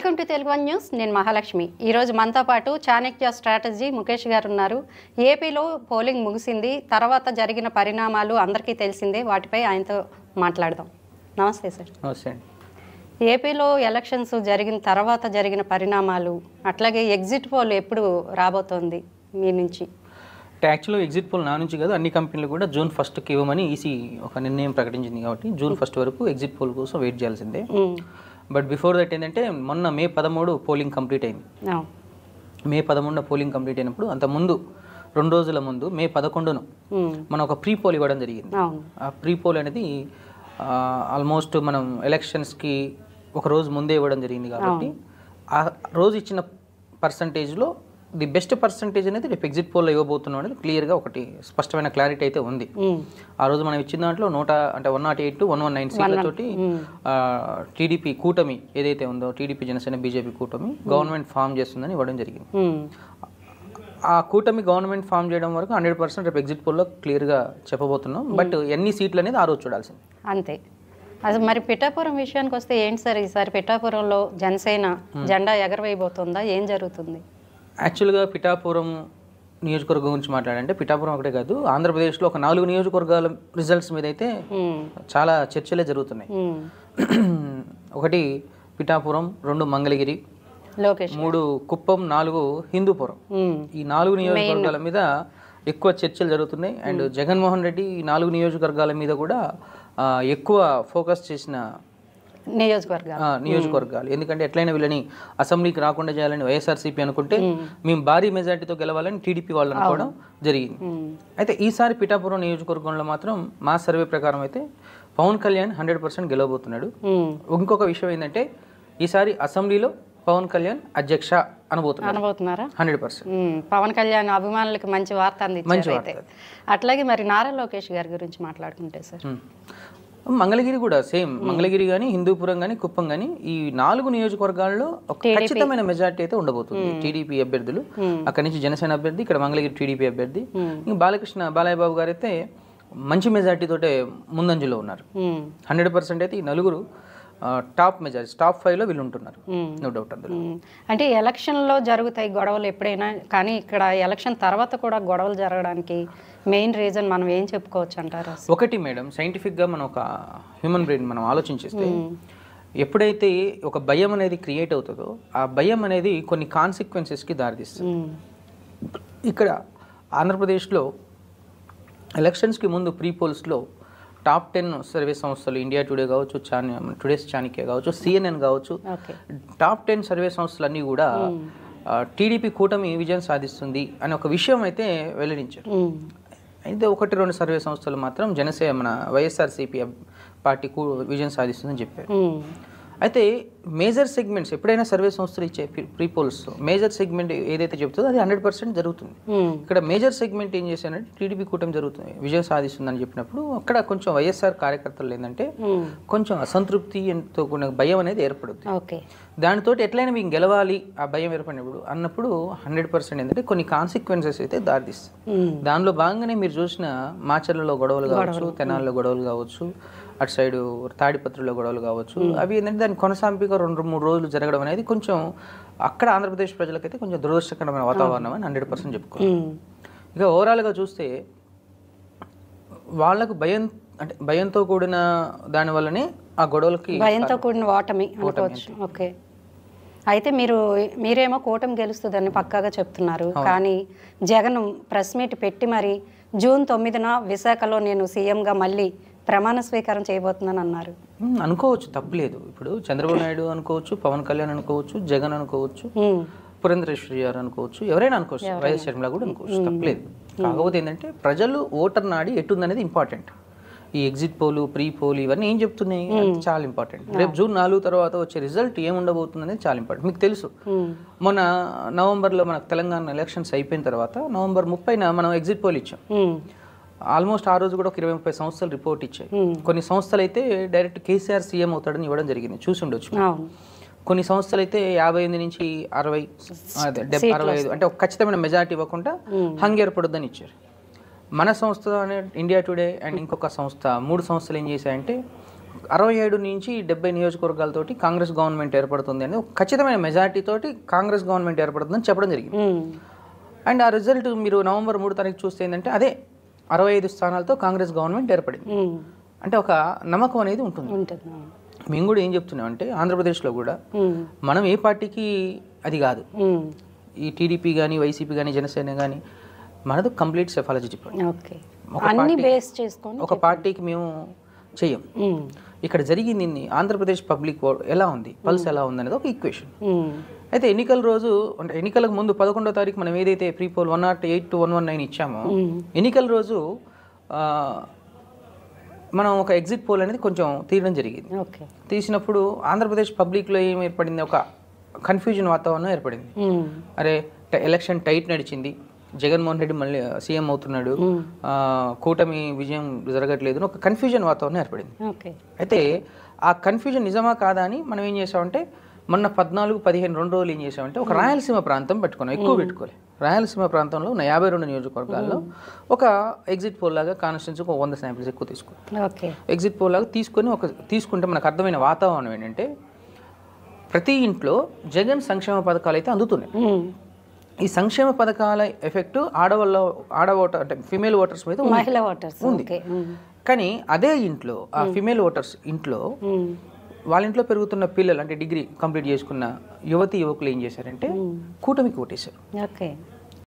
Welcome to Telugu one news. నేను మహాలక్ష్మి. ఈరోజు మనతో పాటు చాణక్య స్ట్రాటజీ ముఖేష్ గారు ఉన్నారు. ఏపీలో పోలింగ్ ముగిసింది, తర్వాత జరిగిన పరిణామాలు అందరికీ తెలిసిందే. వాటిపై ఆయనతో మాట్లాడదాం. నమస్తే సార్. నమస్తే. ఏపీలో ఎలక్షన్స్ జరిగిన తర్వాత జరిగిన పరిణామాలు, అట్లాగే ఎగ్జిట్ పోల్ ఎప్పుడు రాబోతోంది మీ నుంచి? యాక్చువల్గా ఎగ్జిట్ పోల్ నా నుంచి కాదు, అన్ని కంపెనీలు కూడా జూన్ 1కి ఇవ్వమని ఈసీ ఒక నిర్ణయం ప్రకటించింది. కాబట్టి జూన్ 1 వరకు ఎగ్జిట్ పోల్ కోసం వెయిట్ చేయాల్సిందే. బట్ బిఫోర్ దట్ ఏంటంటే మొన్న మే 13 పోలింగ్ కంప్లీట్ అయింది. మే 13 పోలింగ్ కంప్లీట్ అయినప్పుడు అంత ముందు 2 రోజుల ముందు మే 11ను మనం ఒక ప్రీ పోల్ ఇవ్వడం జరిగింది. ఆ ప్రీ పోల్ అనేది ఆల్మోస్ట్ మనం ఎలక్షన్స్కి ఒక రోజు ముందే ఇవ్వడం జరిగింది. కాబట్టి ఆ రోజు ఇచ్చిన పర్సంటేజ్లో ది బెస్ట్ పర్సంటేజ్ అనేది రేపు ఎగ్జిట్ పోల్లో ఇవ్వబోతున్నాం అనేది క్లియర్గా ఒకటి స్పష్టమైన క్లారిటీ అయితే ఉంది. ఆ రోజు మనం ఇచ్చిన దాంట్లో 108 to 119 సీట్లతోటి టీడీపీ కూటమి ఏదైతే ఉందో, టీడీపీ జనసేన బీజేపీ కూటమి గవర్నమెంట్ ఫామ్ చేస్తుందని ఇవ్వడం జరిగింది. ఆ కూటమి గవర్నమెంట్ ఫామ్ చేయడం వరకు 100% రేపు ఎగ్జిట్ పోల్లో క్లియర్గా చెప్పబోతున్నాం. బట్ ఎన్ని సీట్లు అనేది ఆ రోజు చూడాల్సింది. అంతే. అది మరి పిఠాపురం విషయానికి వస్తే ఏంటి సార్, ఈసారి పిఠాపురంలో జనసేన జెండా ఎగరవేయబోతుందా? ఏం జరుగుతుంది? యాక్చువల్గా పిఠాపురం నియోజకవర్గం గురించి మాట్లాడంటే పిఠాపురం ఒకటే కాదు, ఆంధ్రప్రదేశ్లో ఒక 4 నియోజకవర్గాల రిజల్ట్స్ మీద అయితే చాలా చర్చలే జరుగుతున్నాయి. 1 పిఠాపురం, 2 మంగళగిరి, 3 కుప్పం, 4 హిందూపురం. ఈ 4 నియోజకవర్గాల మీద ఎక్కువ చర్చలు జరుగుతున్నాయి. అండ్ జగన్మోహన్ రెడ్డి ఈ 4 నియోజకవర్గాల మీద కూడా ఎక్కువ ఫోకస్ చేసిన నియోజకవర్గాలు. ఎందుకంటే ఎట్లయినా వీళ్ళని అసెంబ్లీకి రాకుండా చేయాలని వైఎస్ఆర్సీపీ అనుకుంటే మేము భారీ మెజార్టీతో గెలవాలని టీడీపీ వాళ్ళు అనుకోవడం జరిగింది. అయితే ఈసారి పిఠాపురం నియోజకవర్గంలో మాత్రం మా సర్వే ప్రకారం అయితే పవన్ కళ్యాణ్ 100% గెలవబోతున్నాడు. ఇంకొక విషయం ఏంటంటే ఈసారి అసెంబ్లీలో పవన్ కళ్యాణ్ అధ్యక్ష అనబోతున్నారా? 100%. పవన్ కళ్యాణ్ అభిమానులకు మంచి వార్త అందించారు. అట్లాగే మరి నారా లోకేష్ గారి గురించి మాట్లాడుకుంటే సార్, మంగళగిరి కూడా సేమ్. మంగళగిరి కానీ, హిందూపురం కానీ, కుప్పం కానీ ఈ 4 నియోజకవర్గాల్లో ఒక ఖచ్చితమైన మెజార్టీ అయితే ఉండబోతుంది. టీడీపీ అభ్యర్థులు, అక్కడి నుంచి జనసేన అభ్యర్థి, ఇక్కడ మంగళగిరి టీడీపీ అభ్యర్థి. ఇంకా బాలయ్య బాబు గారు అయితే మంచి మెజార్టీతోటే ముందంజలో ఉన్నారు. 100% అయితే ఈ 4 టాప్ మెజారిటీ, టాప్ 5లో వీళ్ళు ఉంటున్నారు. నో డౌట్ అందులో. అంటే ఎలక్షన్లో జరుగుతాయి గొడవలు ఎప్పుడైనా, కానీ ఇక్కడ ఎలక్షన్ తర్వాత కూడా గొడవలు జరగడానికి మెయిన్ రీజన్ మనం ఏం చెప్పుకోవచ్చు అంటారు? ఒకటి మేడం, సైంటిఫిక్గా మనం ఒక హ్యూమన్ బ్రెయిన్ మనం ఆలోచించేస్తే ఎప్పుడైతే ఒక భయం అనేది క్రియేట్ అవుతుందో ఆ భయం అనేది కొన్ని కాన్సిక్వెన్సెస్కి దారితీస్తుంది. ఇక్కడ ఆంధ్రప్రదేశ్లో ఎలక్షన్స్కి ముందు ప్రీ పోల్స్లో టాప్ 10 సర్వే సంస్థలు, ఇండియా టుడే కావచ్చు, టుడేస్ చాణక్య కావచ్చు, CNN కావచ్చు, టాప్ 10 సర్వే సంస్థలు అన్నీ కూడా టీడీపీ కూటమి విజయం సాధిస్తుంది అనే ఒక విషయం అయితే వెల్లడించారు. అయితే 1-2 సర్వే సంస్థలు మాత్రం మన వైఎస్ఆర్సీపీ పార్టీ విజయం సాధిస్తుందని చెప్పారు. అయితే మేజర్ సెగ్మెంట్స్ ఎప్పుడైనా సర్వే సంస్థలు ఇచ్చే ప్రీ పోల్స్ మేజర్ సెగ్మెంట్ ఏదైతే చెప్తుందో అది 100% జరుగుతుంది. ఇక్కడ మేజర్ సెగ్మెంట్ ఏం చేశారంటే టీడీపీ కూటమి జరుగుతుంది, విజయం సాధిస్తుందని చెప్పినప్పుడు అక్కడ కొంచెం వైఎస్ఆర్ కార్యకర్తలు ఏంటంటే కొంచెం అసంతృప్తితో కూడిన భయం అనేది ఏర్పడుతుంది. దానితో ఎట్లయినా మీకు గెలవాలి ఆ భయం ఏర్పడినప్పుడు అన్నప్పుడు 100% ఏంటంటే కొన్ని కాన్సిక్వెన్సెస్ అయితే దారితీస్తుంది. దానిలో భాగంగానే మీరు చూసిన మాచర్లలో గొడవలు కావచ్చు, తెనాల్లో గొడవలు కావచ్చు, అటు సైడు తాడిపత్రిలో గొడవలు కావచ్చు, అవి ఏంటంటే దాని కొనసాంపిక 2-3 రోజులు జరగడం అనేది కొంచెం అక్కడ ఆంధ్రప్రదేశ్ ప్రజలకైతే కొంచెం దురదృష్టకరమైన వాతావరణం అని 100% చెప్పుకోవాలి. ఇక ఓవరాల్గా చూస్తే వాళ్ళకు భయంతో కూడిన దాని వల్లనే ఆ గొడవలకి భయంతో కూడిన ఓటమి అనుకోవచ్చు. ఓకే. అయితే మీరేమో కూటమి గెలుస్తుందని పక్కాగా చెప్తున్నారు, కానీ జగన్ ప్రెస్ మీట్ పెట్టి మరి జూన్ 9న విశాఖలో నేను సీఎంగా మళ్ళీ ప్రమాణ స్వీకారం చేయబోతున్నాను అన్నారు. అనుకోవచ్చు, తప్పులేదు. ఇప్పుడు చంద్రబాబు నాయుడు అనుకోవచ్చు, పవన్ కళ్యాణ్ అనుకోవచ్చు, జగన్ అనుకోవచ్చు, పురంధరేశ్వరి గారు అనుకోవచ్చు, ఎవరైనా అనుకోవచ్చు, వైఎస్ షర్మిల కూడా అనుకోవచ్చు, తప్పలేదు. కాకపోతే ఏంటంటే ప్రజలు ఓటర్ నాడి ఎట్టుందనేది ఇంపార్టెంట్. ఈ ఎగ్జిట్ పోలు, ప్రీ పోల్ ఇవన్నీ ఏం చెప్తున్నాయి చాలా ఇంపార్టెంట్. రేపు జూన్ 4 తర్వాత వచ్చే రిజల్ట్ ఏముండబోతుంది అనేది చాలా ఇంపార్టెంట్. మీకు తెలుసు మొన్న నవంబర్లో మనకు తెలంగాణ ఎలక్షన్స్ అయిపోయిన తర్వాత నవంబర్ 30న మనం ఎగ్జిట్ పోల్ ఇచ్చాం. ఆల్మోస్ట్ ఆ రోజు కూడా ఒక 20-30 సంస్థలు రిపోర్ట్ ఇచ్చాయి. కొన్ని సంస్థలు అయితే డైరెక్ట్ కేసీఆర్ సీఎం అవుతాడని ఇవ్వడం జరిగింది, చూసి ఉండొచ్చు. కొన్ని సంస్థలు అయితే 58 నుంచి 60, 65 అంటే ఒక ఖచ్చితమైన మెజారిటీ ఇవ్వకుండా హంగ్ ఏర్పడొద్దని ఇచ్చారు. మన సంస్థ అనే ఇండియా టుడే అండ్ ఇంకొక సంస్థ 3 సంస్థలు ఏం చేశాయంటే 67 నుంచి 70 నియోజకవర్గాలతోటి కాంగ్రెస్ గవర్నమెంట్ ఏర్పడుతుంది అనేది ఒక ఖచ్చితమైన మెజారిటీ తోటి కాంగ్రెస్ గవర్నమెంట్ ఏర్పడుతుందని చెప్పడం జరిగింది. అండ్ ఆ రిజల్ట్ మీరు నవంబర్ 3 తారీఖు చూస్తే ఏంటంటే అదే 65 స్థానాలతో కాంగ్రెస్ గవర్నమెంట్ ఏర్పడింది. అంటే ఒక నమ్మకం అనేది ఉంటుంది. మేము కూడా ఏం చెప్తున్నాం అంటే ఆంధ్రప్రదేశ్లో కూడా మనం ఏ పార్టీకి అది కాదు, ఈ టీడీపీ కానీ వైసీపీ కానీ జనసేన కానీ మనది కంప్లీట్ సెఫాలజీ డిపార్ట్మెంట్. ఒక పార్టీకి మేము చెయ్యం. ఇక్కడ జరిగింది ఆంధ్రప్రదేశ్ పబ్లిక్ ఎలా ఉంది, పల్స్ ఎలా ఉంది అనేది ఒక ఈక్వేషన్. అయితే ఎన్నికల రోజు అంటే ఎన్నికలకు ముందు 11వ తారీఖు మనం ఏదైతే ప్రీ పోల్ 108 to 119 ఇచ్చామో ఎన్నికల రోజు మనం ఒక ఎగ్జిట్ పోల్ అనేది కొంచెం తీయడం జరిగింది. తీసినప్పుడు ఆంధ్రప్రదేశ్ పబ్లిక్లో ఏం ఏర్పడింది, ఒక కన్ఫ్యూజన్ వాతావరణం ఏర్పడింది. అరే ఎలక్షన్ టైట్ నడిచింది, జగన్మోహన్ రెడ్డి మళ్ళీ సీఎం అవుతున్నాడు, కూటమి విజయం జరగట్లేదు, ఒక కన్ఫ్యూజన్ వాతావరణం ఏర్పడింది. అయితే ఆ కన్ఫ్యూజన్ నిజమా కాదా అని మనం ఏం చేసామంటే మొన్న 14, 15 2 రోజులు ఏం చేసామంటే ఒక రాయలసీమ ప్రాంతం పెట్టుకున్నాం, ఎక్కువ పెట్టుకోలే. రాయలసీమ ప్రాంతంలో ఉన్న 52 నియోజకవర్గాల్లో ఒక ఎగ్జిట్ పోల్ లాగా కాన్స్టిట్యూన్సీకి 100 శాంపిల్స్ ఎక్కువ తీసుకున్నాం. ఎగ్జిట్ పోల్ లాగా తీసుకుంటే మనకు అర్థమైన వాతావరణం ఏంటంటే ప్రతి ఇంట్లో జగన్ సంక్షేమ పథకాలు అయితే అందుతున్నాయి. ఈ సంక్షేమ పథకాల ఎఫెక్ట్ అంటే ఫిమేల్ ఓటర్స్ మీద ఉంది. కానీ అదే ఇంట్లో ఆ ఫిమేల్ ఓటర్స్ ఇంట్లో వాళ్ళ ఇంట్లో పెరుగుతున్న పిల్లలు అంటే డిగ్రీ కంప్లీట్ చేసుకున్న యువకులు ఏం చేశారంటే కూటమికి ఓటేశారు.